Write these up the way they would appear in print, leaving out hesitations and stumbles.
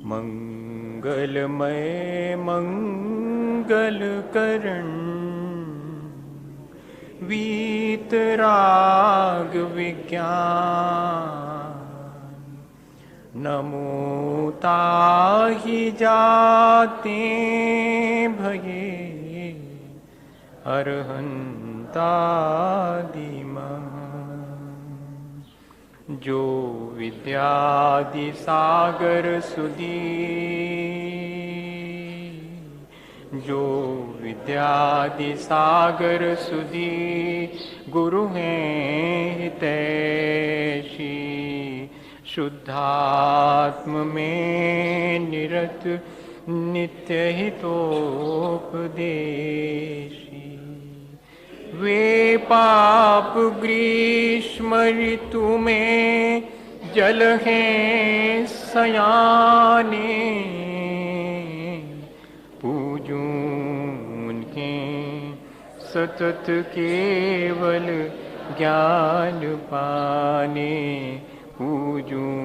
मंगलमय मंगलकरण वीतराग विज्ञान नमो ताहि जाते भये अरहंतादिमः। जो विद्यादि सागर सुधी, जो विद्यादि सागर सुधी गुरु हैं हितैषी, शुद्धात्म में निरत नित्य हितोपदेशी। वे पाप ग्रीष्म ऋतु में जल हैं सयाने, पूजूं उनके सतत केवल ज्ञान पाने, पूजूं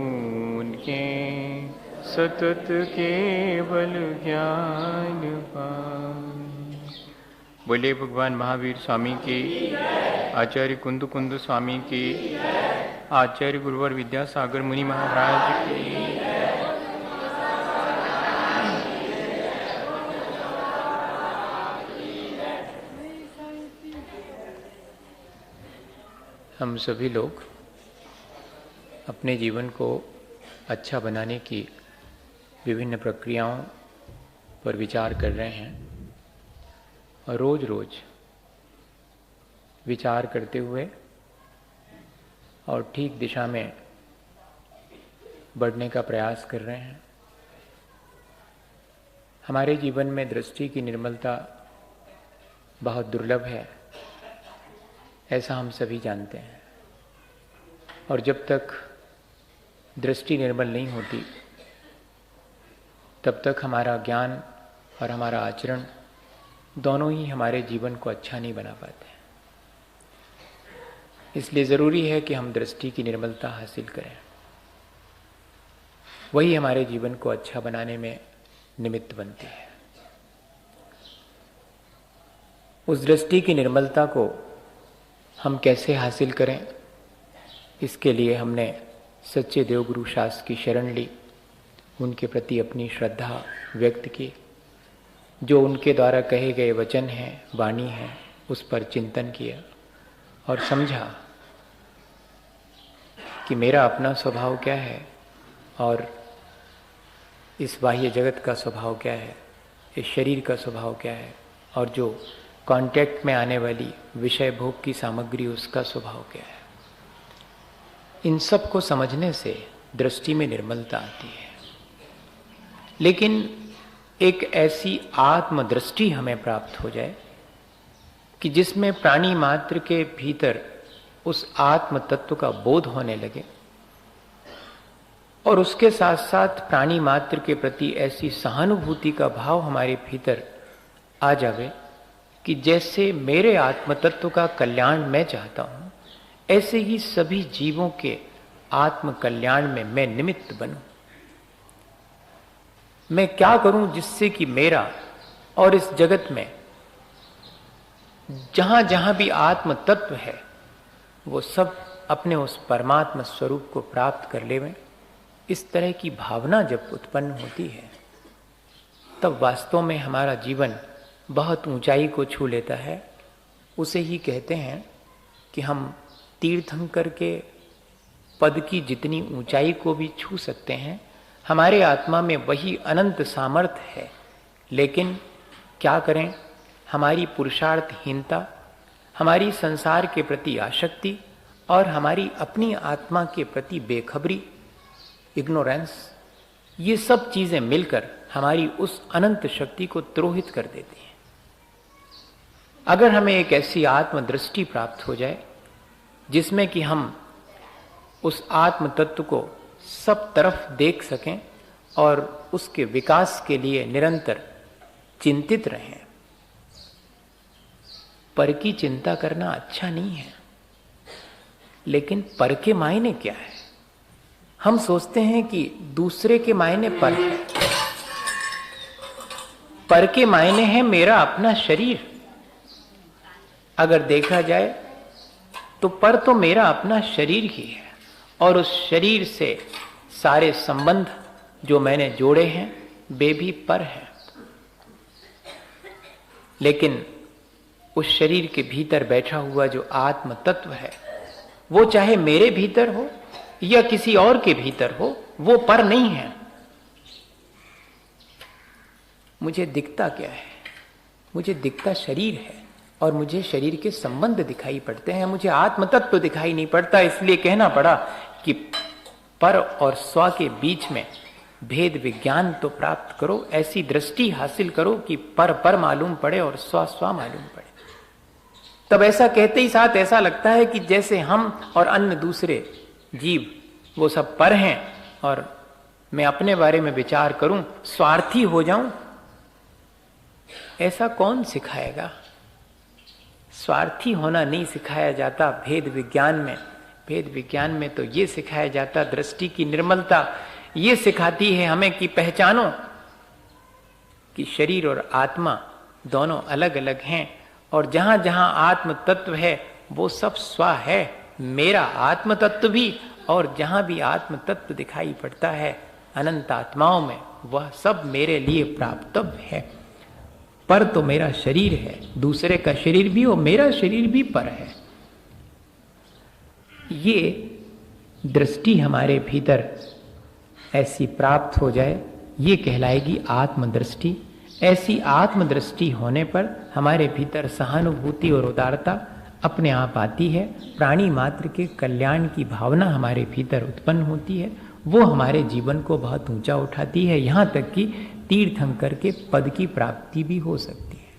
उनके सतत केवल ज्ञान पाने। बोले भगवान महावीर स्वामी की, आचार्य कुंद कुंद स्वामी की, आचार्य गुरुवर विद्यासागर मुनि महाराज की। हम सभी लोग अपने जीवन को अच्छा बनाने की विभिन्न प्रक्रियाओं पर विचार कर रहे हैं और रोज रोज विचार करते हुए और ठीक दिशा में बढ़ने का प्रयास कर रहे हैं। हमारे जीवन में दृष्टि की निर्मलता बहुत दुर्लभ है, ऐसा हम सभी जानते हैं। और जब तक दृष्टि निर्मल नहीं होती तब तक हमारा ज्ञान और हमारा आचरण दोनों ही हमारे जीवन को अच्छा नहीं बना पाते। इसलिए ज़रूरी है कि हम दृष्टि की निर्मलता हासिल करें, वही हमारे जीवन को अच्छा बनाने में निमित्त बनती है। उस दृष्टि की निर्मलता को हम कैसे हासिल करें, इसके लिए हमने सच्चे देवगुरु शास्त्र की शरण ली, उनके प्रति अपनी श्रद्धा व्यक्त की, जो उनके द्वारा कहे गए वचन हैं, वाणी है, उस पर चिंतन किया और समझा कि मेरा अपना स्वभाव क्या है और इस बाह्य जगत का स्वभाव क्या है, इस शरीर का स्वभाव क्या है, और जो कांटेक्ट में आने वाली विषय भोग की सामग्री उसका स्वभाव क्या है। इन सब को समझने से दृष्टि में निर्मलता आती है। लेकिन एक ऐसी आत्मदृष्टि हमें प्राप्त हो जाए कि जिसमें प्राणी मात्र के भीतर उस आत्म तत्व का बोध होने लगे और उसके साथ साथ प्राणी मात्र के प्रति ऐसी सहानुभूति का भाव हमारे भीतर आ जावे कि जैसे मेरे आत्म तत्व का कल्याण मैं चाहता हूं, ऐसे ही सभी जीवों के आत्म कल्याण में मैं निमित्त बनूं। मैं क्या करूं जिससे कि मेरा और इस जगत में जहां जहां भी आत्म तत्व है वो सब अपने उस परमात्मा स्वरूप को प्राप्त कर लेवें। इस तरह की भावना जब उत्पन्न होती है तब वास्तव में हमारा जीवन बहुत ऊंचाई को छू लेता है। उसे ही कहते हैं कि हम तीर्थंकर के पद की जितनी ऊंचाई को भी छू सकते हैं, हमारे आत्मा में वही अनंत सामर्थ्य है। लेकिन क्या करें, हमारी पुरुषार्थहीनता, हमारी संसार के प्रति आसक्ति और हमारी अपनी आत्मा के प्रति बेखबरी, इग्नोरेंस, ये सब चीजें मिलकर हमारी उस अनंत शक्ति को द्रोहित कर देती हैं। अगर हमें एक ऐसी आत्मदृष्टि प्राप्त हो जाए जिसमें कि हम उस आत्म तत्व को सब तरफ देख सकें और उसके विकास के लिए निरंतर चिंतित रहें। पर की चिंता करना अच्छा नहीं है, लेकिन पर के मायने क्या है? हम सोचते हैं कि दूसरे के मायने पर है, पर के मायने है मेरा अपना शरीर। अगर देखा जाए तो पर तो मेरा अपना शरीर ही है, और उस शरीर से सारे संबंध जो मैंने जोड़े हैं वे भी पर हैं। लेकिन उस शरीर के भीतर बैठा हुआ जो आत्म तत्व है, वो चाहे मेरे भीतर हो या किसी और के भीतर हो, वो पर नहीं है। मुझे दिखता क्या है? मुझे दिखता शरीर है, और मुझे शरीर के संबंध दिखाई पड़ते हैं, मुझे आत्म तत्व तो दिखाई नहीं पड़ता। इसलिए कहना पड़ा कि पर और स्व के बीच में भेद विज्ञान तो प्राप्त करो, ऐसी दृष्टि हासिल करो कि पर पर मालूम पड़े और स्व स्व मालूम पड़े। तब ऐसा कहते ही साथ ऐसा लगता है कि जैसे हम और अन्य दूसरे जीव वो सब पर हैं, और मैं अपने बारे में विचार करूं, स्वार्थी हो जाऊं। ऐसा कौन सिखाएगा? स्वार्थी होना नहीं सिखाया जाता भेद विज्ञान में। भेद विज्ञान में तो ये सिखाया जाता दृष्टि की निर्मलता। ये सिखाती है हमें कि पहचानो कि शरीर और आत्मा दोनों अलग अलग हैं, और जहां जहां आत्म तत्व है वो सब स्व है, मेरा आत्म तत्व भी। और जहां भी आत्म तत्व दिखाई पड़ता है अनंत आत्माओं में, वह सब मेरे लिए प्राप्तव्य है। पर तो मेरा शरीर है, दूसरे का शरीर भी और मेरा शरीर भी पर है। ये दृष्टि हमारे भीतर ऐसी प्राप्त हो जाए, ये कहलाएगी आत्मदृष्टि। ऐसी आत्मदृष्टि होने पर हमारे भीतर सहानुभूति और उदारता अपने आप आती है। प्राणी मात्र के कल्याण की भावना हमारे भीतर उत्पन्न होती है, वो हमारे जीवन को बहुत ऊंचा उठाती है, यहाँ तक कि तीर्थंकर के पद की प्राप्ति भी हो सकती है।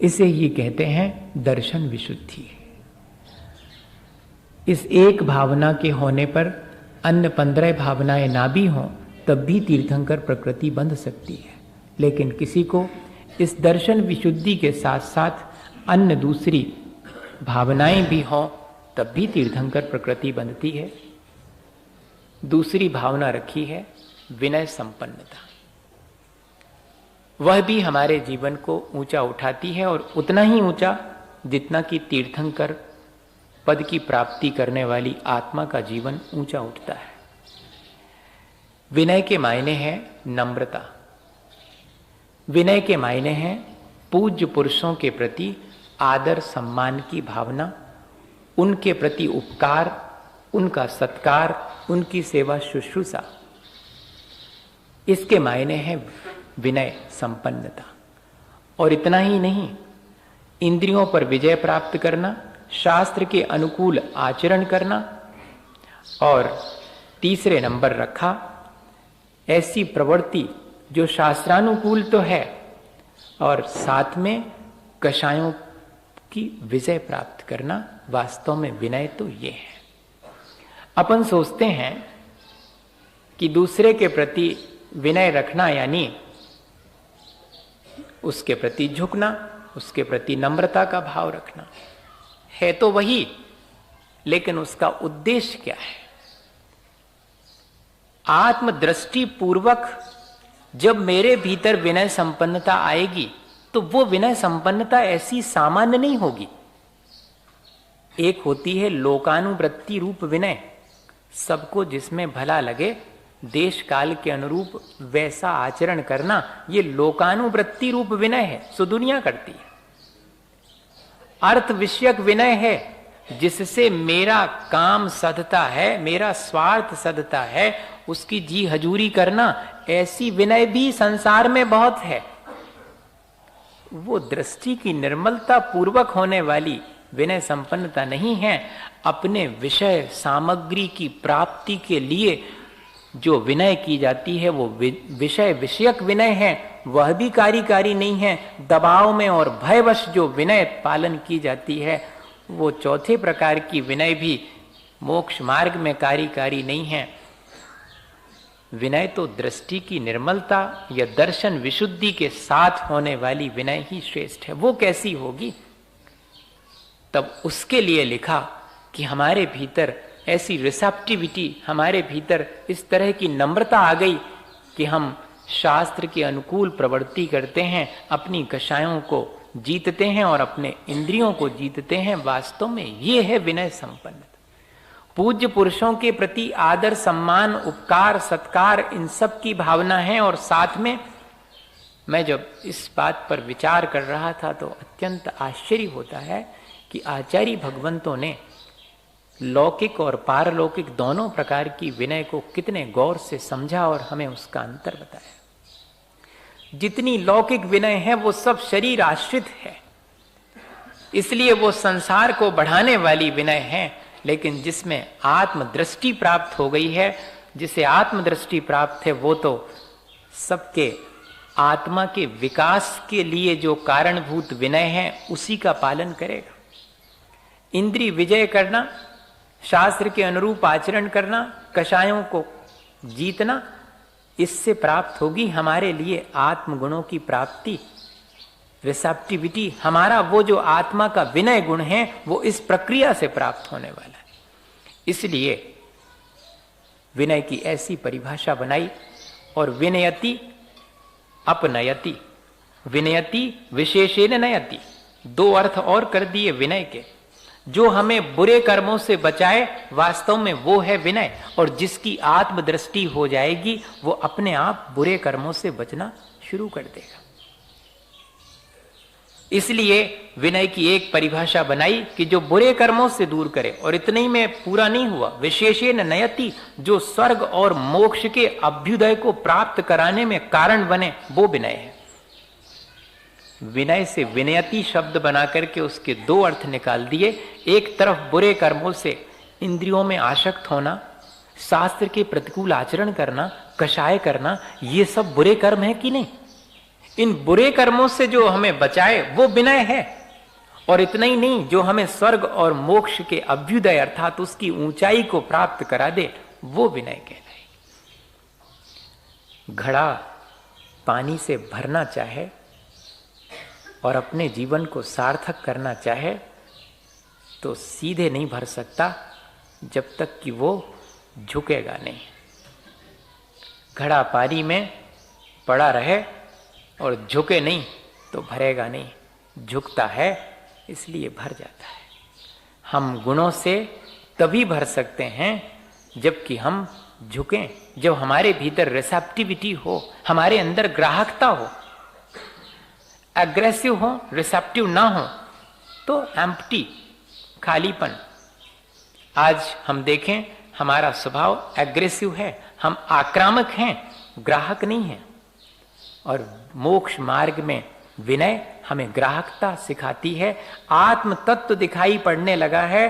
इसे ये कहते हैं दर्शन विशुद्धि। इस एक भावना के होने पर अन्य 15 भावनाएं ना भी हों तब भी तीर्थंकर प्रकृति बंध सकती है। लेकिन किसी को इस दर्शन विशुद्धि के साथ साथ अन्य दूसरी भावनाएं भी हों तब भी तीर्थंकर प्रकृति बंधती है। दूसरी भावना रखी है विनय संपन्नता। वह भी हमारे जीवन को ऊंचा उठाती है, और उतना ही ऊंचा जितना कि तीर्थंकर पद की प्राप्ति करने वाली आत्मा का जीवन ऊंचा उठता है। विनय के मायने हैं नम्रता। विनय के मायने हैं पूज्य पुरुषों के प्रति आदर सम्मान की भावना, उनके प्रति उपकार, उनका सत्कार, उनकी सेवा शुश्रूषा। इसके मायने हैं विनय संपन्नता। और इतना ही नहीं, इंद्रियों पर विजय प्राप्त करना, शास्त्र के अनुकूल आचरण करना, और तीसरे नंबर रखा ऐसी प्रवृत्ति जो शास्त्रानुकूल तो है और साथ में कषायों की विजय प्राप्त करना। वास्तव में विनय तो ये है। अपन सोचते हैं कि दूसरे के प्रति विनय रखना यानी उसके प्रति झुकना, उसके प्रति नम्रता का भाव रखना। है तो वही, लेकिन उसका उद्देश्य क्या है? आत्मदृष्टि पूर्वक जब मेरे भीतर विनय संपन्नता आएगी तो वो विनय संपन्नता ऐसी सामान्य नहीं होगी। एक होती है लोकानुवृत्ति रूप विनय, सबको जिसमें भला लगे देश काल के अनुरूप वैसा आचरण करना, ये लोकानुवृत्ति रूप विनय है, सो दुनिया करती है। अर्थ विषयक विनय है, जिससे मेरा काम सधता है, मेरा स्वार्थ सधता है, उसकी जी हजूरी करना, ऐसी विनय भी संसार में बहुत है। वो दृष्टि की निर्मलता पूर्वक होने वाली विनय संपन्नता नहीं है। अपने विषय सामग्री की प्राप्ति के लिए जो विनय की जाती है वो विषय विषयक विनय है, वह भी कार्यकारी नहीं है। दबाव में और भयवश जो विनय पालन की जाती है वो चौथे प्रकार की विनय भी मोक्ष मार्ग में कार्यकारी नहीं है। विनय तो दृष्टि की निर्मलता या दर्शन विशुद्धि के साथ होने वाली विनय ही श्रेष्ठ है। वो कैसी होगी? तब उसके लिए लिखा कि हमारे भीतर ऐसी रिसेप्टिविटी हमारे भीतर, इस तरह की नम्रता आ गई कि हम शास्त्र के अनुकूल प्रवृत्ति करते हैं, अपनी कषायों को जीतते हैं और अपने इंद्रियों को जीतते हैं। वास्तव में ये है विनय संपन्नता। पूज्य पुरुषों के प्रति आदर, सम्मान, उपकार, सत्कार, इन सब की भावना है। और साथ में मैं जब इस बात पर विचार कर रहा था तो अत्यंत आश्चर्य होता है कि आचार्य भगवंतों ने लौकिक और पारलौकिक दोनों प्रकार की विनय को कितने गौर से समझा और हमें उसका अंतर बताया। जितनी लौकिक विनय है वो सब शरीर आश्रित है, इसलिए वो संसार को बढ़ाने वाली विनय है। लेकिन जिसमें आत्मदृष्टि प्राप्त हो गई है, जिसे आत्मदृष्टि प्राप्त है, वो तो सबके आत्मा के विकास के लिए जो कारणभूत विनय है उसी का पालन करेगा। इंद्रिय विजय करना, शास्त्र के अनुरूप आचरण करना, कषायों को जीतना, इससे प्राप्त होगी हमारे लिए आत्मगुणों की प्राप्ति, रिसेप्टिविटी। हमारा वो जो आत्मा का विनय गुण है वो इस प्रक्रिया से प्राप्त होने वाला है। इसलिए विनय की ऐसी परिभाषा बनाई। और विनयति अपनयति, विनयति विशेषेण नयति, दो अर्थ और कर दिए विनय के। जो हमें बुरे कर्मों से बचाए, वास्तव में वो है विनय। और जिसकी आत्मदृष्टि हो जाएगी वो अपने आप बुरे कर्मों से बचना शुरू कर देगा। इसलिए विनय की एक परिभाषा बनाई कि जो बुरे कर्मों से दूर करे। और इतने ही में पूरा नहीं हुआ, विशेषेण नयति, जो स्वर्ग और मोक्ष के अभ्युदय को प्राप्त कराने में कारण बने, वो विनय है। विनय से विनयति शब्द बना करके उसके दो अर्थ निकाल दिए। एक तरफ बुरे कर्मों से इंद्रियों में आसक्त होना, शास्त्र के प्रतिकूल आचरण करना, कषाय करना, ये सब बुरे कर्म है कि नहीं? इन बुरे कर्मों से जो हमें बचाए वो विनय है। और इतना ही नहीं, जो हमें स्वर्ग और मोक्ष के अभ्युदय अर्थात उसकी ऊंचाई को प्राप्त करा दे, वो विनय कहलाए। घड़ा पानी से भरना चाहे और अपने जीवन को सार्थक करना चाहे तो सीधे नहीं भर सकता जब तक कि वो झुकेगा नहीं। घड़ा पानी में पड़ा रहे और झुके नहीं तो भरेगा नहीं, झुकता है इसलिए भर जाता है। हम गुणों से तभी भर सकते हैं जबकि हम झुकें, जब हमारे भीतर रिसेप्टिविटी हो, हमारे अंदर ग्राहकता हो। एग्रेसिव हो, रिसेप्टिव ना हो तो एम्प्टी, खालीपन। आज हम देखें हमारा स्वभाव एग्रेसिव है, हम आक्रामक हैं, ग्राहक नहीं है। और मोक्ष मार्ग में विनय हमें ग्राहकता सिखाती है। आत्म तत्व दिखाई पड़ने लगा है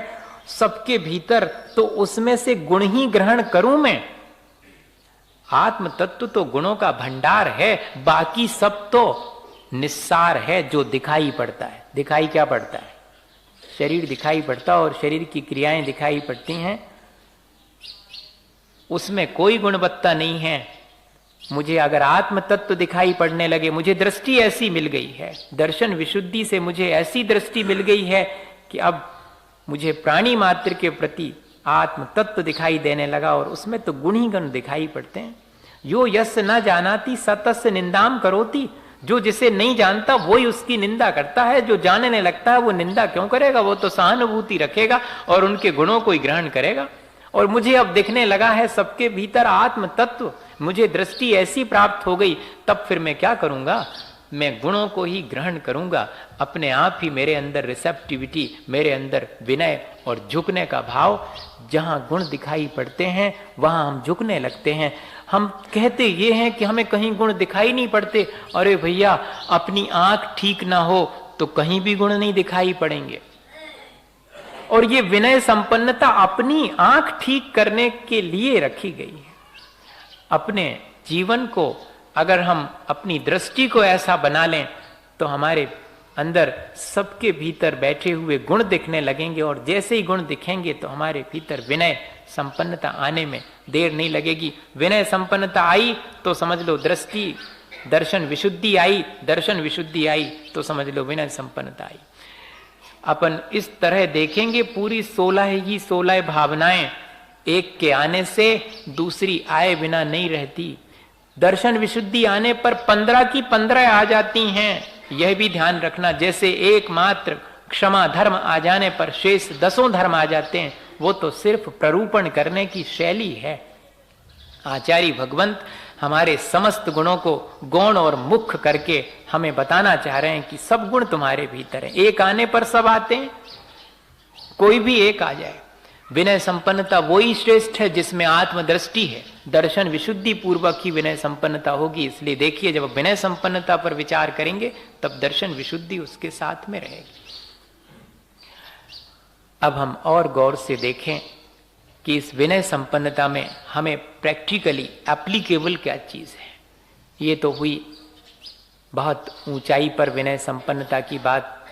सबके भीतर, तो उसमें से गुण ही ग्रहण करूं मैं। आत्म तत्व तो गुणों का भंडार है, बाकी सब तो निस्सार है जो दिखाई पड़ता है। दिखाई क्या पड़ता है? शरीर दिखाई पड़ता और शरीर की क्रियाएं दिखाई पड़ती हैं, उसमें कोई गुणवत्ता नहीं है। मुझे अगर आत्म तत्व दिखाई पड़ने लगे, मुझे दृष्टि ऐसी मिल गई है, दर्शन विशुद्धि से मुझे ऐसी दृष्टि मिल गई है कि अब मुझे प्राणी मात्र के प्रति आत्म तत्व दिखाई देने लगा और उसमें तो गुण ही गुण दिखाई पड़ते हैं। यो यस न जानाति सतस्य निंदाम करोति, जो जिसे नहीं जानता वही उसकी निंदा करता है, जो जानने लगता है वो निंदा क्यों करेगा? वो तो सहानुभूति रखेगा और उनके गुणों को ही ग्रहण करेगा। और मुझे अब दिखने लगा है सबके भीतर आत्म तत्व, मुझे दृष्टि ऐसी प्राप्त हो गई, तब फिर मैं क्या करूंगा? मैं गुणों को ही ग्रहण करूंगा। अपने आप ही मेरे अंदर रिसेप्टिविटी, मेरे अंदर विनय और झुकने का भाव, जहां गुण दिखाई पड़ते हैं वहां हम झुकने लगते हैं। हम कहते ये हैं कि हमें कहीं गुण दिखाई नहीं पड़ते। अरे भैया, अपनी आंख ठीक ना हो तो कहीं भी गुण नहीं दिखाई पड़ेंगे। और ये विनय संपन्नता अपनी आंख ठीक करने के लिए रखी गई है। अपने जीवन को अगर हम अपनी दृष्टि को ऐसा बना लें तो हमारे अंदर सबके भीतर बैठे हुए गुण दिखने लगेंगे। और जैसे ही गुण दिखेंगे तो हमारे भीतर विनय संपन्नता आने में देर नहीं लगेगी। विनय संपन्नता आई तो समझ लो दृष्टि दर्शन विशुद्धि आई, दर्शन विशुद्धि आई तो समझ लो विनय संपन्नता आई। अपन इस तरह देखेंगे पूरी 16 ही 16 भावनाएं एक के आने से दूसरी आए बिना नहीं रहती। दर्शन विशुद्धि आने पर 15 की 15 आ जाती हैं, यह भी ध्यान रखना। जैसे एकमात्र क्षमा धर्म आ जाने पर शेष 10 धर्म आ जाते हैं, वो तो सिर्फ प्ररूपण करने की शैली है। आचार्य भगवंत हमारे समस्त गुणों को गौण और मुख्य करके हमें बताना चाह रहे हैं कि सब गुण तुम्हारे भीतर है। एक आने पर सब आते हैं, कोई भी एक आ जाए। विनय संपन्नता वही श्रेष्ठ है जिसमें आत्मदृष्टि है। दर्शन विशुद्धि पूर्वक ही विनय संपन्नता होगी। इसलिए देखिए, जब विनय संपन्नता पर विचार करेंगे तब दर्शन विशुद्धि उसके साथ में रहेगी। अब हम और गौर से देखें कि इस विनय संपन्नता में हमें प्रैक्टिकली एप्लीकेबल क्या चीज है। ये तो हुई बहुत ऊंचाई पर विनय संपन्नता की बात।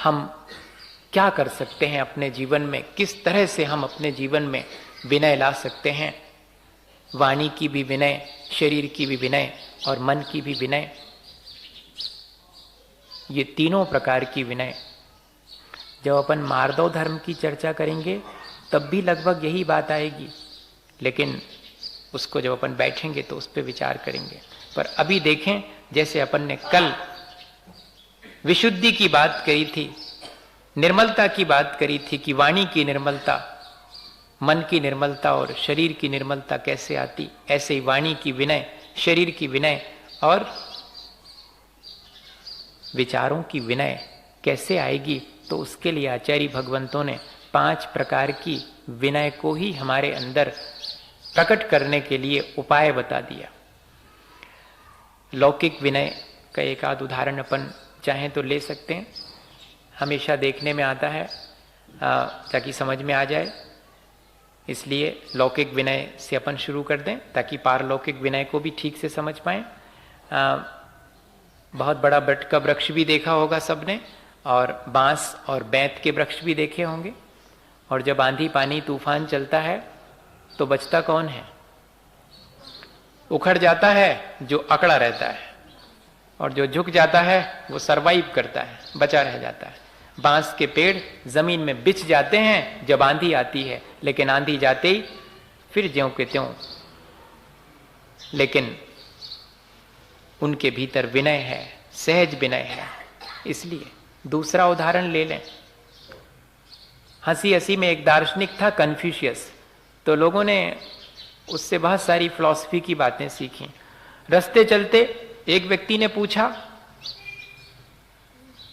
हम क्या कर सकते हैं अपने जीवन में, किस तरह से हम अपने जीवन में विनय ला सकते हैं। वाणी की भी विनय, शरीर की भी विनय और मन की भी विनय, ये तीनों प्रकार की विनय। जब अपन मार्दव धर्म की चर्चा करेंगे तब भी लगभग यही बात आएगी, लेकिन उसको जब अपन बैठेंगे तो उस पर विचार करेंगे। पर अभी देखें, जैसे अपन ने कल विशुद्धि की बात करी थी, निर्मलता की बात करी थी कि वाणी की निर्मलता, मन की निर्मलता और शरीर की निर्मलता कैसे आती, ऐसे ही वाणी की विनय, शरीर की विनय और विचारों की विनय कैसे आएगी। तो उसके लिए आचार्य भगवंतों ने 5 प्रकार की विनय को ही हमारे अंदर प्रकट करने के लिए उपाय बता दिया। लौकिक विनय का एक आध उदाहरण अपन चाहें तो ले सकते हैं, हमेशा देखने में आता है ताकि समझ में आ जाए। इसलिए लौकिक विनय से अपन शुरू कर दें ताकि पारलौकिक विनय को भी ठीक से समझ पाएं। बहुत बड़ा बट का वृक्ष भी देखा होगा सबने, और बांस और बैंत के वृक्ष भी देखे होंगे। और जब आंधी पानी तूफान चलता है तो बचता कौन है? उखड़ जाता है जो अकड़ा रहता है, और जो झुक जाता है वो सरवाइव करता है, बचा रह जाता है। बांस के पेड़ जमीन में बिछ जाते हैं जब आंधी आती है, लेकिन आंधी जाते ही फिर ज्यों के त्यों। लेकिन उनके भीतर विनय है, सहज विनय है। इसलिए दूसरा उदाहरण ले लें। हंसी हंसी में एक दार्शनिक था कन्फ्यूशियस, तो लोगों ने उससे बहुत सारी फिलॉसफी की बातें सीखी। रास्ते चलते एक व्यक्ति ने पूछा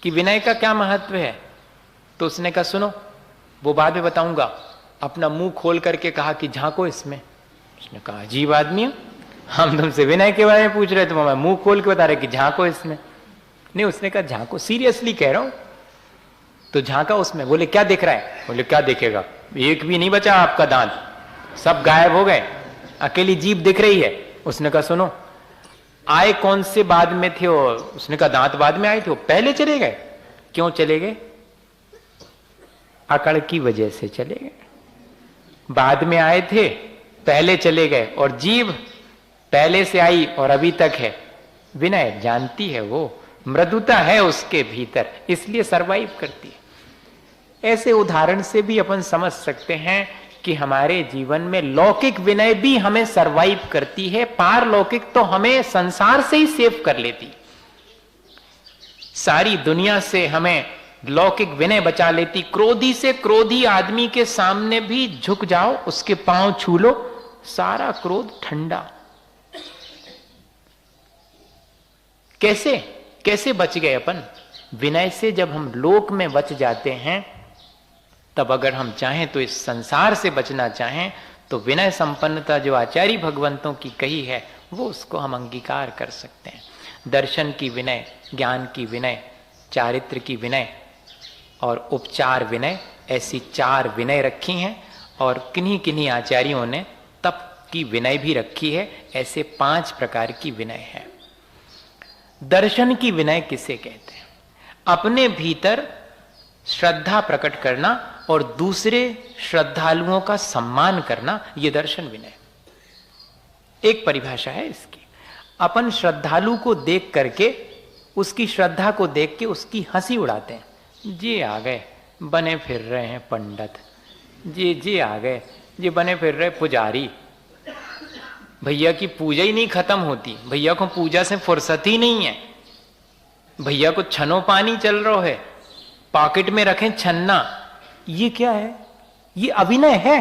कि विनय का क्या महत्व है, तो उसने कहा सुनो, वो बाद में बताऊंगा। अपना मुंह खोल करके कहा कि झांको इसमें। उसने कहा अजीब आदमी है, हम तुमसे विनय के बारे में पूछ रहे, तुम हमें मुंह खोल के बता रहे कि झांको इसमें। नहीं, उसने कहा झांको, सीरियसली कह रहा हूं। तो झांका उसमें। बोले क्या दिख रहा है? बोले क्या दिखेगा, एक भी नहीं बचा आपका दांत, सब गायब हो गए, अकेली जीभ दिख रही है। उसने कहा सुनो, आए कौन से बाद में थे? और उसने कहा दांत बाद में आए थे। वो पहले चले गए। क्यों चले गए? अकड़ की वजह से चले गए। बाद में आए थे, पहले चले गए, और जीभ पहले से आई और अभी तक है। विनय जानती है, वो मृदुता है उसके भीतर, इसलिए सरवाइव करती है। ऐसे उदाहरण से भी अपन समझ सकते हैं कि हमारे जीवन में लौकिक विनय भी हमें सरवाइव करती है, पारलौकिक तो हमें संसार से ही सेव कर लेती। सारी दुनिया से हमें लौकिक विनय बचा लेती। क्रोधी से क्रोधी आदमी के सामने भी झुक जाओ, उसके पांव छू लो, सारा क्रोध ठंडा। कैसे कैसे बच गए अपन? विनय से जब हम लोक में बच जाते हैं, तब अगर हम चाहें तो इस संसार से बचना चाहें तो विनय संपन्नता जो आचार्य भगवंतों की कही है वो उसको हम अंगीकार कर सकते हैं। दर्शन की विनय, ज्ञान की विनय, चारित्र की विनय और उपचार विनय, ऐसी 4 विनय रखी हैं। और किन्हीं किन्हीं आचार्यों ने तप की विनय भी रखी है। ऐसे 5 प्रकार की विनय है। दर्शन की विनय किसे कहते हैं? अपने भीतर श्रद्धा प्रकट करना और दूसरे श्रद्धालुओं का सम्मान करना, यह दर्शन विनय। एक परिभाषा है इसकी। अपन श्रद्धालु को देख करके, उसकी श्रद्धा को देख के उसकी हंसी उड़ाते हैं। जी आ गए, बने फिर रहे हैं पंडित, जी आ गए, ये बने फिर रहे पुजारी। भैया की पूजा ही नहीं खत्म होती, भैया को पूजा से फुर्सत ही नहीं है। भैया को छनो पानी चल रहा है, पॉकेट में रखें छन्ना। ये क्या है? ये अभिनय है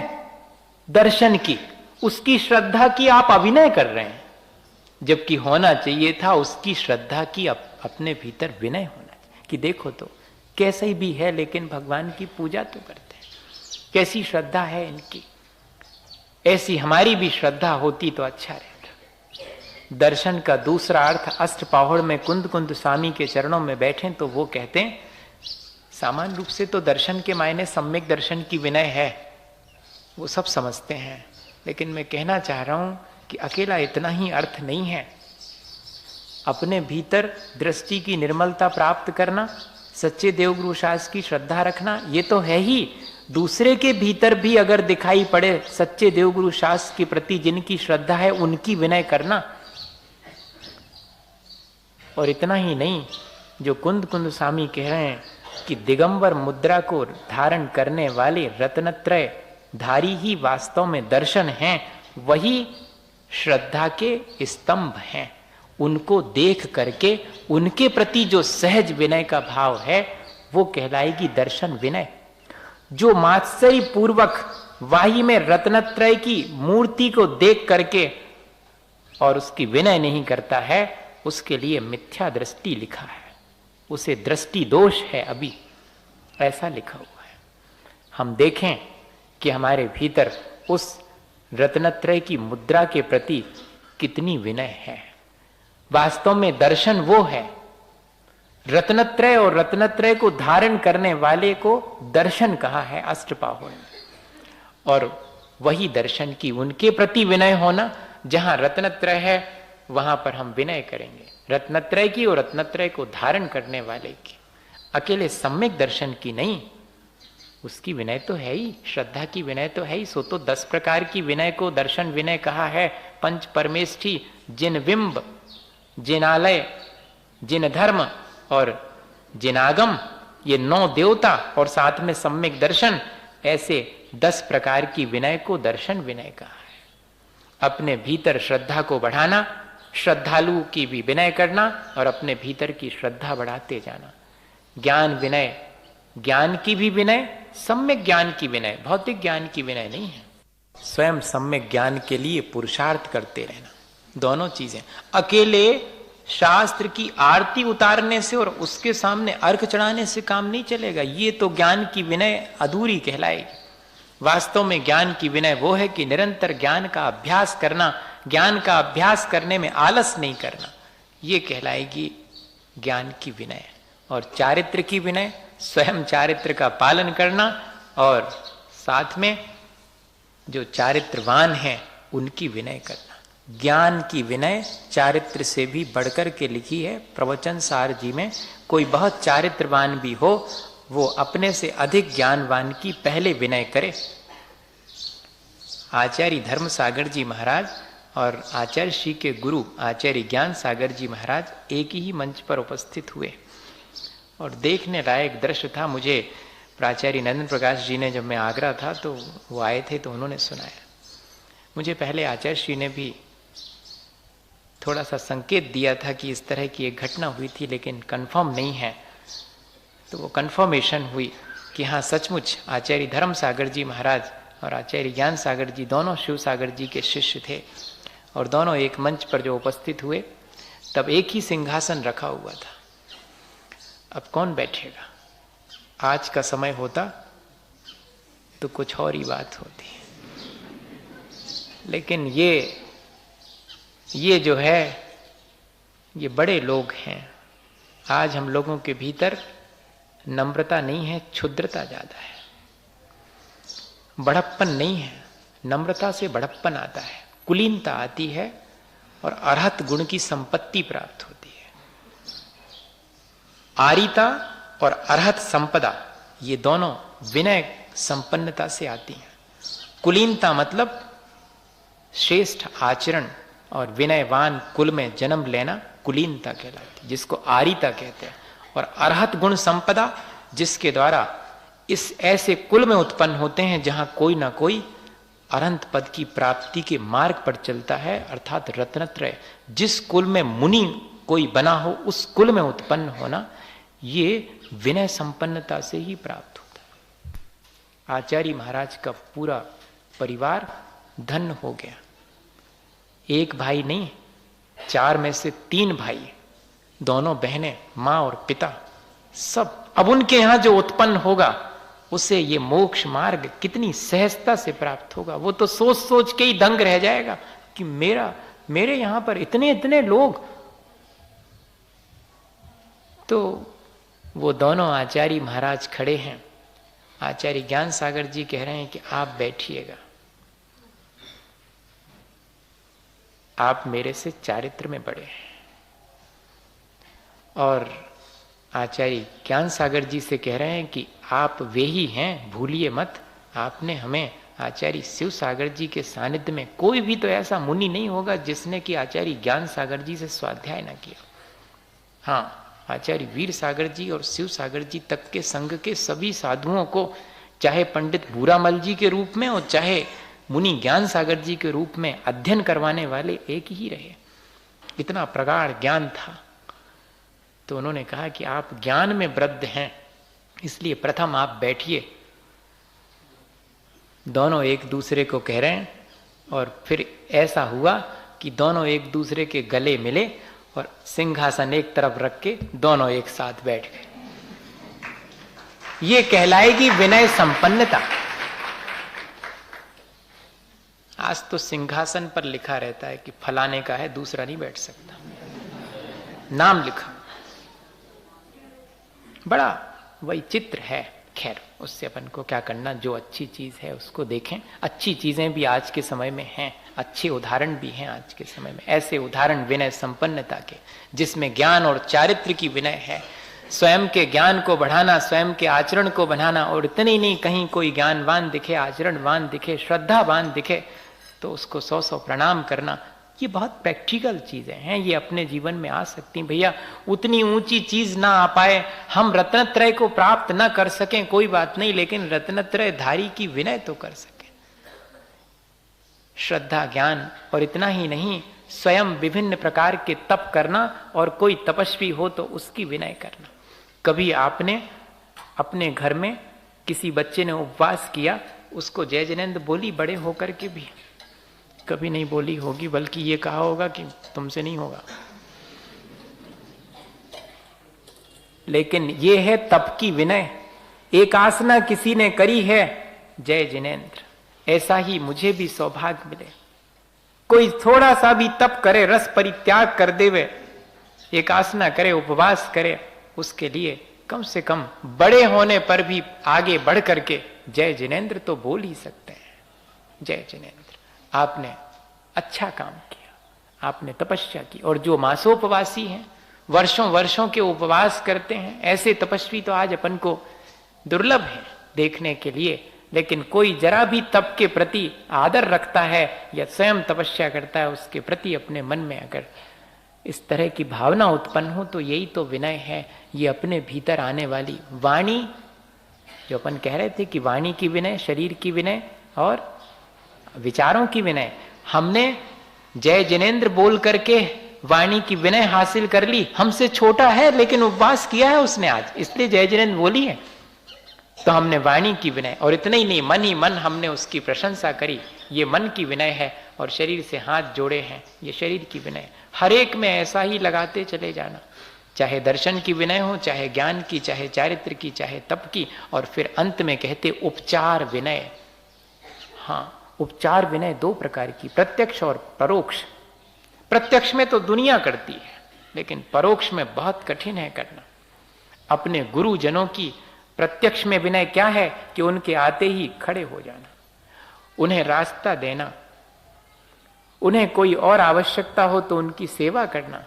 दर्शन की, उसकी श्रद्धा की आप अभिनय कर रहे हैं, जबकि होना चाहिए था उसकी श्रद्धा की अपने भीतर विनय होना चाहिए कि देखो तो कैसे ही भी है लेकिन भगवान की पूजा तो करते हैं, कैसी श्रद्धा है इनकी। ऐसी हमारी भी श्रद्धा होती तो अच्छा रहता। दर्शन का दूसरा अर्थ, अष्टपाहुड़ में कुंद कुंद स्वामी के चरणों में बैठे तो वो कहते हैं, सामान्य रूप से तो दर्शन के मायने सम्यक दर्शन की विनय है, वो सब समझते हैं, लेकिन मैं कहना चाह रहा हूं कि अकेला इतना ही अर्थ नहीं है। अपने भीतर दृष्टि की निर्मलता प्राप्त करना, सच्चे देवगुरु शास्त्र की श्रद्धा रखना, ये तो है ही। दूसरे के भीतर भी अगर दिखाई पड़े सच्चे देवगुरु शास्त्र के प्रति जिनकी श्रद्धा है, उनकी विनय करना। और इतना ही नहीं, जो कुंद कुंद स्वामी कह रहे हैं कि दिगंबर मुद्रा को धारण करने वाले रत्नत्रय धारी ही वास्तव में दर्शन हैं, वही श्रद्धा के स्तंभ हैं। उनको देख करके उनके प्रति जो सहज विनय का भाव है वो कहलाएगी दर्शन विनय। जो मात्सर्य पूर्वक वाही में रत्नत्रय की मूर्ति को देख करके और उसकी विनय नहीं करता है, उसके लिए मिथ्या दृष्टि लिखा है, उसे दृष्टि दोष है अभी, ऐसा लिखा हुआ है। हम देखें कि हमारे भीतर उस रत्नत्रय की मुद्रा के प्रति कितनी विनय है। वास्तव में दर्शन वो है, रत्नत्रय और रत्नत्रय को धारण करने वाले को दर्शन कहा है अष्टपाहुड़ में। और वही दर्शन की उनके प्रति विनय होना, जहां रत्नत्रय है वहां पर हम विनय करेंगे, रत्नत्रय की और रत्नत्रय को धारण करने वाले की, अकेले सम्यक दर्शन की नहीं। उसकी विनय तो है ही, श्रद्धा की विनय तो है ही। सो तो 10 प्रकार की विनय को दर्शन विनय कहा है। पंच परमेष्ठी, जिन बिंब, जिनालय, जिन धर्म और जिनागम, ये 9 देवता और साथ में सम्यक दर्शन, ऐसे 10 प्रकार की विनय को दर्शन विनय कहा है। अपने भीतर श्रद्धा को बढ़ाना, श्रद्धालु की भी विनय करना और अपने भीतर की श्रद्धा बढ़ाते जाना। ज्ञान विनय, ज्ञान की भी विनय, सम्यक ज्ञान की विनय, भौतिक ज्ञान की विनय नहीं है। स्वयं सम्यक ज्ञान के लिए पुरुषार्थ करते रहना, दोनों चीजें। अकेले शास्त्र की आरती उतारने से और उसके सामने अर्घ चढ़ाने से काम नहीं चलेगा, ये तो ज्ञान की विनय अधूरी कहलाएगी। वास्तव में ज्ञान की विनय वो है कि निरंतर ज्ञान का अभ्यास करना, ज्ञान का अभ्यास करने में आलस नहीं करना, ये कहलाएगी ज्ञान की विनय। और चारित्र की विनय, स्वयं चारित्र का पालन करना और साथ में जो चारित्रवान हैं उनकी विनय करना। ज्ञान की विनय चारित्र से भी बढ़कर के लिखी है प्रवचन सार जी में। कोई बहुत चारित्रवान भी हो, वो अपने से अधिक ज्ञानवान की पहले विनय करे। आचार्य धर्म सागर जी महाराज और आचार्य श्री के गुरु आचार्य ज्ञान सागर जी महाराज एक ही मंच पर उपस्थित हुए और देखने लायक दृश्य था। मुझे प्राचार्य नंदन प्रकाश जी ने, जब मैं आगरा था तो वो आए थे तो उन्होंने सुनाया। मुझे पहले आचार्य श्री ने भी थोड़ा सा संकेत दिया था कि इस तरह की एक घटना हुई थी, लेकिन कंफर्म नहीं है। तो वो कंफर्मेशन हुई कि हाँ सचमुच आचार्य धर्म सागर जी महाराज और आचार्य ज्ञान सागर जी दोनों शिव सागर जी के शिष्य थे और दोनों एक मंच पर जो उपस्थित हुए, तब एक ही सिंहासन रखा हुआ था। अब कौन बैठेगा? आज का समय होता तो कुछ और ही बात होती, लेकिन ये जो है, ये बड़े लोग हैं। आज हम लोगों के भीतर नम्रता नहीं है, क्षुद्रता ज्यादा है। बड़प्पन नहीं है, नम्रता से बड़प्पन आता है, कुलीनता आती है और अरहत गुण की संपत्ति प्राप्त होती है। आरिता और अरहत संपदा, ये दोनों विनय संपन्नता से आती हैं। कुलीनता मतलब श्रेष्ठ आचरण और विनयवान कुल में जन्म लेना कुलीनता कहलाती है, जिसको आरिता कहते हैं। और अरहत गुण संपदा, जिसके द्वारा इस ऐसे कुल में उत्पन्न होते हैं जहां कोई ना कोई अनंत पद की प्राप्ति के मार्ग पर चलता है। अर्थात रत्नत्रय, जिस कुल में मुनि कोई बना हो उस कुल में उत्पन्न होना, ये विनय संपन्नता से ही प्राप्त होता है। आचार्य महाराज का पूरा परिवार धन्य हो गया। एक भाई नहीं, 4 में से 3 भाई, दोनों बहनें, मां और पिता, सब। अब उनके यहां जो उत्पन्न होगा उसे ये मोक्ष मार्ग कितनी सहजता से प्राप्त होगा। वो तो सोच सोच के ही दंग रह जाएगा कि मेरे यहां पर इतने इतने लोग। तो वो दोनों आचार्य महाराज खड़े हैं। आचार्य ज्ञान सागर जी कह रहे हैं कि आप बैठिएगा, आप मेरे से चारित्र में बड़े हैं। और आचार्य ज्ञान सागर जी से कह रहे हैं कि आप वे ही हैं, भूलिए मत। आपने हमें आचार्य शिव सागर जी के सानिध्य में, कोई भी तो ऐसा मुनि नहीं होगा जिसने कि आचार्य ज्ञान सागर जी से स्वाध्याय न किया। हाँ, आचार्य वीर सागर जी और शिव सागर जी तक के संघ के सभी साधुओं को, चाहे पंडित भूरामल जी के रूप में और चाहे मुनि ज्ञान सागर जी के रूप में, अध्ययन करवाने वाले एक ही रहे। इतना प्रगाढ़ ज्ञान था। तो उन्होंने कहा कि आप ज्ञान में वृद्ध हैं, इसलिए प्रथम आप बैठिए। दोनों एक दूसरे को कह रहे हैं और फिर ऐसा हुआ कि दोनों एक दूसरे के गले मिले और सिंहासन एक तरफ रख के दोनों एक साथ बैठ गए। ये कहलाएगी विनय संपन्नता। आज तो सिंहासन पर लिखा रहता है कि फलाने का है, दूसरा नहीं बैठ सकता, नाम लिखा। बड़ा वही चित्र है। खैर, उससे अपन को क्या करना, जो अच्छी चीज है उसको देखें। अच्छी चीजें भी आज के समय में हैं, अच्छे उदाहरण भी हैं आज के समय में। ऐसे उदाहरण विनय संपन्नता के, जिसमें ज्ञान और चारित्र की विनय है। स्वयं के ज्ञान को बढ़ाना, स्वयं के आचरण को बनाना। और इतने ही नहीं, कहीं कोई ज्ञानवान दिखे, आचरणवान दिखे, श्रद्धावान दिखे तो उसको 100 प्रणाम करना। ये बहुत प्रैक्टिकल चीजें हैं, ये अपने जीवन में आ सकती। भैया उतनी ऊंची चीज ना आ पाए, हम रत्नत्रय को प्राप्त ना कर सकें, कोई बात नहीं, लेकिन रत्नत्रय धारी की विनय तो कर सकें। श्रद्धा, ज्ञान, और इतना ही नहीं, स्वयं विभिन्न प्रकार के तप करना, और कोई तपस्वी हो तो उसकी विनय करना। कभी आपने अपने घर में किसी बच्चे ने उपवास किया, उसको जय जिनेंद्र बोली बड़े होकर के भी? कभी नहीं बोली होगी, बल्कि ये कहा होगा कि तुमसे नहीं होगा। लेकिन ये है तप की विनय। एक आसना किसी ने करी है, जय जिनेंद्र, ऐसा ही मुझे भी सौभाग्य मिले। कोई थोड़ा सा भी तप करे, रस परित्याग कर देवे, एक आसना करे, उपवास करे, उसके लिए कम से कम बड़े होने पर भी आगे बढ़ करके जय जिनेंद्र तो बोल ही सकते हैं। जय जिनेंद्र, आपने अच्छा काम किया, आपने तपस्या की। और जो मासोपवासी हैं, वर्षों वर्षों के उपवास करते हैं, ऐसे तपस्वी तो आज अपन को दुर्लभ है देखने के लिए। लेकिन कोई जरा भी तप के प्रति आदर रखता है या स्वयं तपस्या करता है, उसके प्रति अपने मन में अगर इस तरह की भावना उत्पन्न हो तो यही तो विनय है। ये अपने भीतर आने वाली वाणी, जो अपन कह रहे थे कि वाणी की विनय, शरीर की विनय और विचारों की विनय, हमने जय जिनेंद्र बोल करके वाणी की विनय हासिल कर ली। हमसे छोटा है लेकिन उपवास किया है उसने आज, इसलिए जय जिनेंद्र बोली है, तो हमने वाणी की विनय। और इतना ही नहीं, मन ही मन हमने उसकी प्रशंसा करी, ये मन की विनय है। और शरीर से हाथ जोड़े हैं, ये शरीर की विनय। हर एक में ऐसा ही लगाते चले जाना, चाहे दर्शन की विनय हो, चाहे ज्ञान की, चाहे चारित्र की, चाहे तप की। और फिर अंत में कहते उपचार विनय। हाँ, उपचार विनय 2 प्रकार की, प्रत्यक्ष और परोक्ष। प्रत्यक्ष में तो दुनिया करती है, लेकिन परोक्ष में बहुत कठिन है करना। अपने गुरुजनों की प्रत्यक्ष में विनय क्या है कि उनके आते ही खड़े हो जाना, उन्हें रास्ता देना, उन्हें कोई और आवश्यकता हो तो उनकी सेवा करना।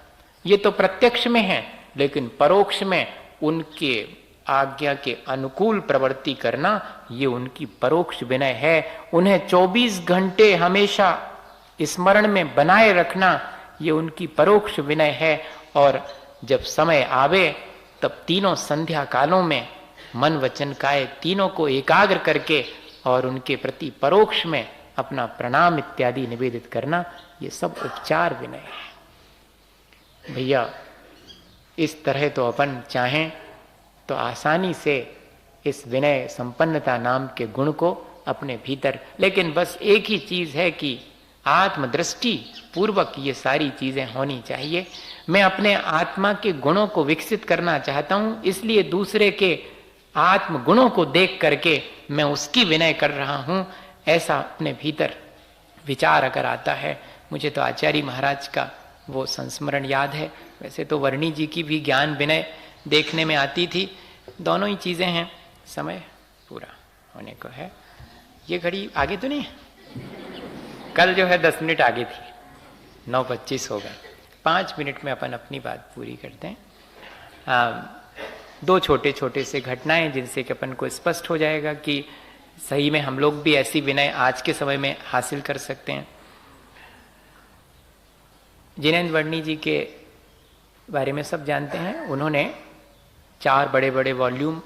ये तो प्रत्यक्ष में है, लेकिन परोक्ष में उनके आज्ञा के अनुकूल प्रवृत्ति करना, ये उनकी परोक्ष विनय है। उन्हें 24 घंटे हमेशा स्मरण में बनाए रखना, ये उनकी परोक्ष विनय है। और जब समय आवे तब तीनों संध्या कालों में मन वचन काया तीनों को एकाग्र करके और उनके प्रति परोक्ष में अपना प्रणाम इत्यादि निवेदित करना, ये सब उपचार विनय है। भैया इस तरह तो अपन चाहें तो आसानी से इस विनय संपन्नता नाम के गुण को अपने भीतर, लेकिन बस एक ही चीज है कि आत्मदृष्टि पूर्वक ये सारी चीजें होनी चाहिए। मैं अपने आत्मा के गुणों को विकसित करना चाहता हूं, इसलिए दूसरे के आत्म गुणों को देख करके मैं उसकी विनय कर रहा हूं, ऐसा अपने भीतर विचार अगर आता है। मुझे तो आचार्य महाराज का वो संस्मरण याद है। वैसे तो वर्णी जी की भी ज्ञान विनय देखने में आती थी। दोनों ही चीजें हैं। समय पूरा होने को है। ये घड़ी आगे तो नहीं है? कल जो है 10 मिनट आगे थी, 9:25 हो गए। 5 मिनट में अपन अपनी बात पूरी करते हैं। 2 छोटे छोटे से घटनाएं जिनसे कि अपन को स्पष्ट हो जाएगा कि सही में हम लोग भी ऐसी विनय आज के समय में हासिल कर सकते हैं। जिनेन्द्र वर्णी जी के बारे में सब जानते हैं। उन्होंने 4 बड़े बड़े वॉल्यूम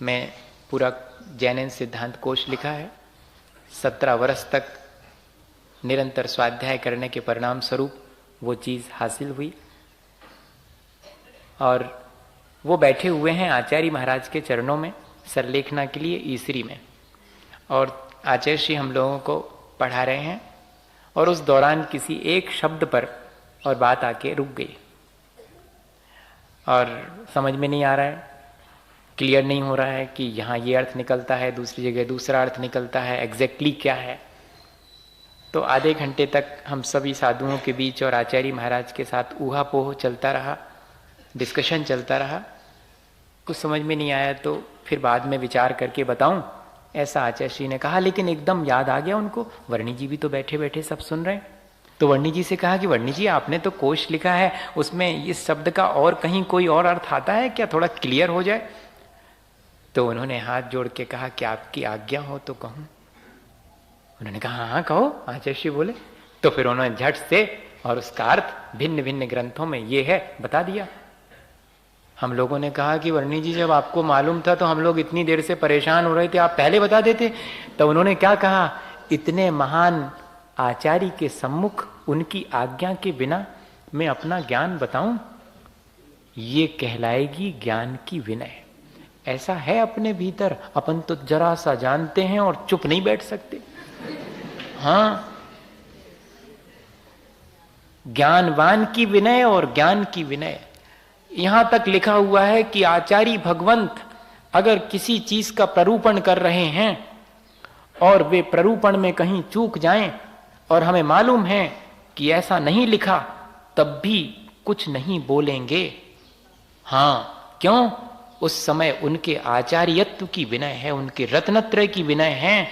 में पूरा जैन सिद्धांत कोश लिखा है। 17 वर्ष तक निरंतर स्वाध्याय करने के परिणाम स्वरूप वो चीज हासिल हुई, और वो बैठे हुए हैं आचार्य महाराज के चरणों में सरलेखना के लिए ईसरी में, और आचार्य श्री हम लोगों को पढ़ा रहे हैं। और उस दौरान किसी एक शब्द पर और बात आके रुक गई, और समझ में नहीं आ रहा है, क्लियर नहीं हो रहा है कि यहाँ ये अर्थ निकलता है, दूसरी जगह दूसरा अर्थ निकलता है, एग्जैक्टली क्या है। तो आधे घंटे तक हम सभी साधुओं के बीच और आचार्य महाराज के साथ ऊहापोह चलता रहा, डिस्कशन चलता रहा। कुछ समझ में नहीं आया तो फिर बाद में विचार करके बताऊं, ऐसा आचार्य श्री ने कहा। लेकिन एकदम याद आ गया उनको, वर्णी जी भी तो बैठे बैठे सब सुन रहे हैं। तो वर्णी जी से कहा कि वर्णी जी आपने तो कोश लिखा है, उसमें इस शब्द का और कहीं कोई और अर्थ आता है क्या, थोड़ा क्लियर हो जाए। तो उन्होंने हाथ जोड़ के कहा कि आपकी आज्ञा हो तो कहूं। उन्होंने कहा हाँ कहो, आचार्य श्री बोले। तो फिर उन्होंने झट से और उसका अर्थ भिन्न भिन्न ग्रंथों में ये है बता दिया। हम लोगों ने कहा कि वर्णी जी जब आपको मालूम था तो हम लोग इतनी देर से परेशान हो रहे थे, आप पहले बता देते। तो उन्होंने क्या कहा, इतने महान आचार्य के सम्मुख उनकी आज्ञा के बिना मैं अपना ज्ञान बताऊं, ये कहलाएगी ज्ञान की विनय। ऐसा है अपने भीतर, अपन तो जरा सा जानते हैं और चुप नहीं बैठ सकते। हाँ, ज्ञानवान की विनय और ज्ञान की विनय। यहां तक लिखा हुआ है कि आचार्य भगवंत अगर किसी चीज का प्ररूपण कर रहे हैं और वे प्ररूपण में कहीं चूक जाएं और हमें मालूम है कि ऐसा नहीं लिखा, तब भी कुछ नहीं बोलेंगे। हाँ, क्यों? उस समय उनके आचार्यत्व की विनय है, उनके रत्नत्रय की विनय है।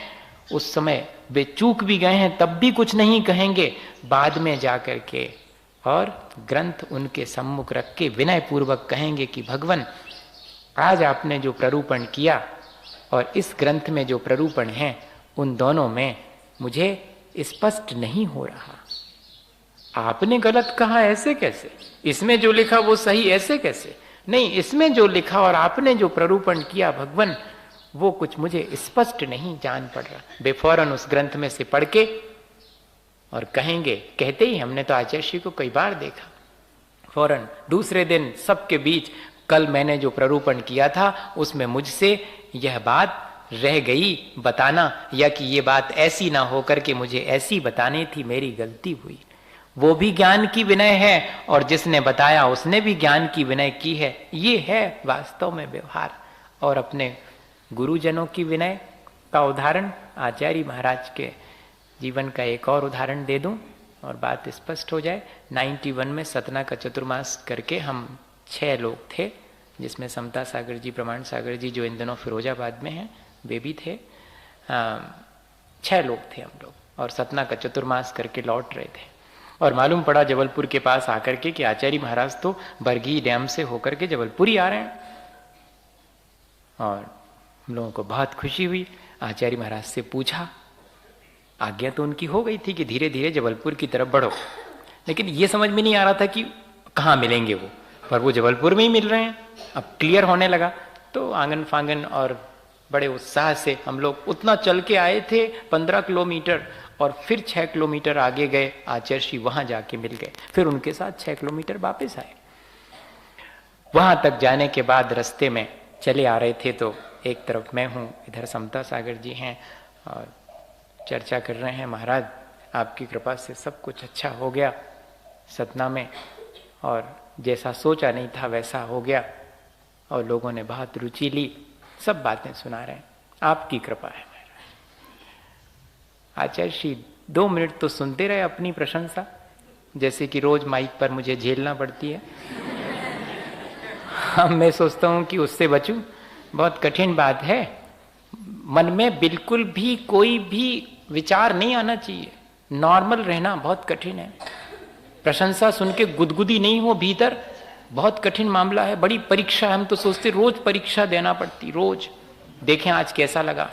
उस समय वे चूक भी गए हैं तब भी कुछ नहीं कहेंगे, बाद में जाकर के और ग्रंथ उनके सम्मुख रख के विनय पूर्वक कहेंगे कि भगवान आज आपने जो प्ररूपण किया और इस ग्रंथ में जो प्ररूपण है, उन दोनों में मुझे स्पष्ट नहीं हो रहा। आपने गलत कहा, ऐसे कैसे? इसमें जो लिखा वो सही, ऐसे कैसे? नहीं, इसमें जो लिखा और आपने जो प्ररूपण किया भगवान, वो कुछ मुझे स्पष्ट नहीं जान पड़ रहा। बेफौरन उस ग्रंथ में से पढ़ के और कहेंगे, कहते ही हमने तो आचार्य श्री को कई बार देखा, फौरन दूसरे दिन सबके बीच, कल मैंने जो प्ररूपण किया था उसमें मुझसे यह बात रह गई बताना, या कि ये बात ऐसी ना होकर के मुझे ऐसी बतानी थी, मेरी गलती हुई। वो भी ज्ञान की विनय है और जिसने बताया उसने भी ज्ञान की विनय की है। ये है वास्तव में व्यवहार। और अपने गुरुजनों की विनय का उदाहरण आचार्य महाराज के जीवन का एक और उदाहरण दे दूं और बात स्पष्ट हो जाए। 91 में सतना का चतुर्मास करके हम 6 लोग थे, जिसमें समता सागर जी, प्रमाण सागर जी जो इन दिनों फिरोजाबाद में हैं, वे भी थे। 6 लोग थे हम लोग, और सतना का चतुर्मास करके लौट रहे थे। और मालूम पड़ा जबलपुर के पास आकर के कि आचार्य महाराज तो बरगी डैम से होकर के जबलपुर ही आ रहे हैं। और हम लोगों को बहुत खुशी हुई। आचार्य महाराज से पूछा, आज्ञा तो उनकी हो गई थी कि धीरे धीरे जबलपुर की तरफ बढ़ो, लेकिन ये समझ में नहीं आ रहा था कि कहाँ मिलेंगे वो, पर वो जबलपुर में ही मिल रहे हैं। अब क्लियर होने लगा तो आंगन फांगन और बड़े उत्साह से हम लोग उतना चल के आए थे 15 किलोमीटर, और फिर 6 किलोमीटर आगे गए, आचार्य श्री वहां जाके मिल गए, फिर उनके साथ 6 किलोमीटर वापस आए। वहां तक जाने के बाद रास्ते में चले आ रहे थे तो एक तरफ मैं हूँ, इधर समता सागर जी हैं और चर्चा कर रहे हैं, महाराज आपकी कृपा से सब कुछ अच्छा हो गया सतना में, और जैसा सोचा नहीं था वैसा हो गया, और लोगों ने बहुत रुचि ली, सब बातें सुना रहे हैं, आपकी कृपा है। आचार्य श्री 2 मिनट तो सुनते रहे अपनी प्रशंसा, जैसे कि रोज माइक पर मुझे झेलना पड़ती है। मैं सोचता हूं कि उससे बचूं, बहुत कठिन बात है। मन में बिल्कुल भी कोई भी विचार नहीं आना चाहिए, नॉर्मल रहना बहुत कठिन है। प्रशंसा सुन के गुदगुदी नहीं हो भीतर, बहुत कठिन मामला है, बड़ी परीक्षा है। हम तो सोचते रोज परीक्षा देना पड़ती, रोज देखें आज कैसा लगा,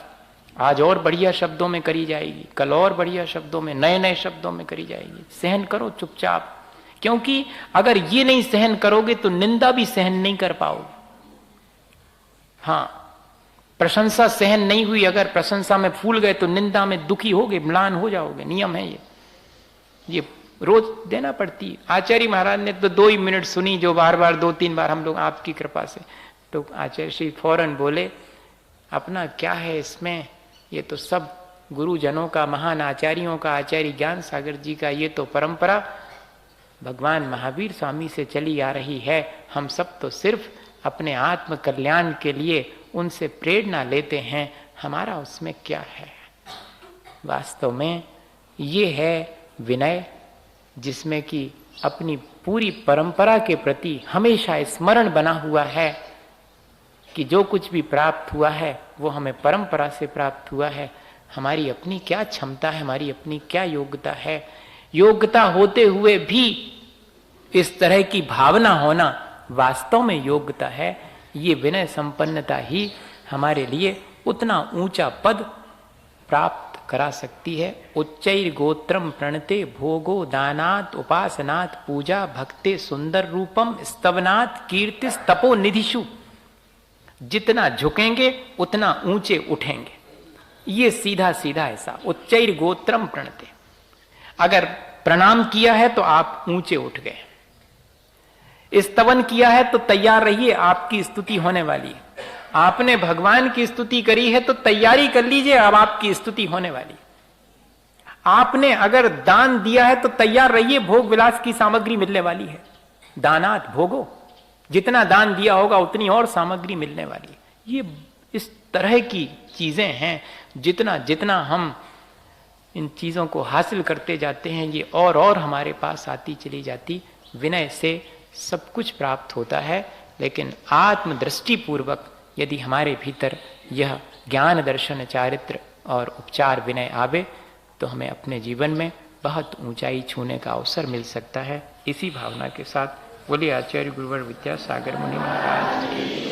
आज और बढ़िया शब्दों में करी जाएगी, कल और बढ़िया शब्दों में, नए नए शब्दों में करी जाएगी। सहन करो चुपचाप, क्योंकि अगर ये नहीं सहन करोगे तो निंदा भी सहन नहीं कर पाओगे। हाँ, प्रशंसा सहन नहीं हुई, अगर प्रशंसा में फूल गए तो निंदा में दुखी होगे, म्लान हो जाओगे, नियम है ये रोज देना पड़ती है। आचार्य महाराज ने तो 2 ही मिनट सुनी, जो बार बार 2-3 बार हम लोग आपकी कृपा से, तो आचार्य श्री फौरन बोले, अपना क्या है इसमें, ये तो सब गुरुजनों का, महान आचार्यों का, आचार्य ज्ञान सागर जी का ये तो परंपरा भगवान महावीर स्वामी से चली आ रही है। हम सब तो सिर्फ अपने आत्म कल्याण के लिए उनसे प्रेरणा लेते हैं, हमारा उसमें क्या है। वास्तव में ये है विनय, जिसमें कि अपनी पूरी परंपरा के प्रति हमेशा स्मरण बना हुआ है कि जो कुछ भी प्राप्त हुआ है वो हमें परंपरा से प्राप्त हुआ है। हमारी अपनी क्या क्षमता है, हमारी अपनी क्या योग्यता है। योग्यता होते हुए भी इस तरह की भावना होना वास्तव में योग्यता है। ये विनय संपन्नता ही हमारे लिए उतना ऊंचा पद प्राप्त करा सकती है। उच्चैर गोत्रम प्रणते भोगो दानात उपासनात पूजा भक्ते सुंदर रूपम स्तवनात कीर्तिस तपो निधिषु। जितना झुकेंगे उतना ऊंचे उठेंगे, ये सीधा सीधा ऐसा। उच्चैर गोत्रम प्रणते, अगर प्रणाम किया है तो आप ऊंचे उठ गए, स्तवन किया है तो तैयार रहिए, आपकी स्तुति होने वाली है। आपने भगवान की स्तुति करी है तो तैयारी कर लीजिए, अब आपकी स्तुति होने वाली। आपने अगर दान दिया है तो तैयार रहिए, भोग विलास की सामग्री मिलने वाली है। दानात भोगो, जितना दान दिया होगा उतनी और सामग्री मिलने वाली है। ये इस तरह की चीजें हैं, जितना जितना हम इन चीजों को हासिल करते जाते हैं ये और हमारे पास आती चली जाती। विनय से सब कुछ प्राप्त होता है, लेकिन आत्मदृष्टि पूर्वक यदि हमारे भीतर यह ज्ञान दर्शन चारित्र और उपचार विनय आवे तो हमें अपने जीवन में बहुत ऊंचाई छूने का अवसर मिल सकता है। इसी भावना के साथ बोलिए आचार्य गुरुवर विद्यासागर मुनि महाराज।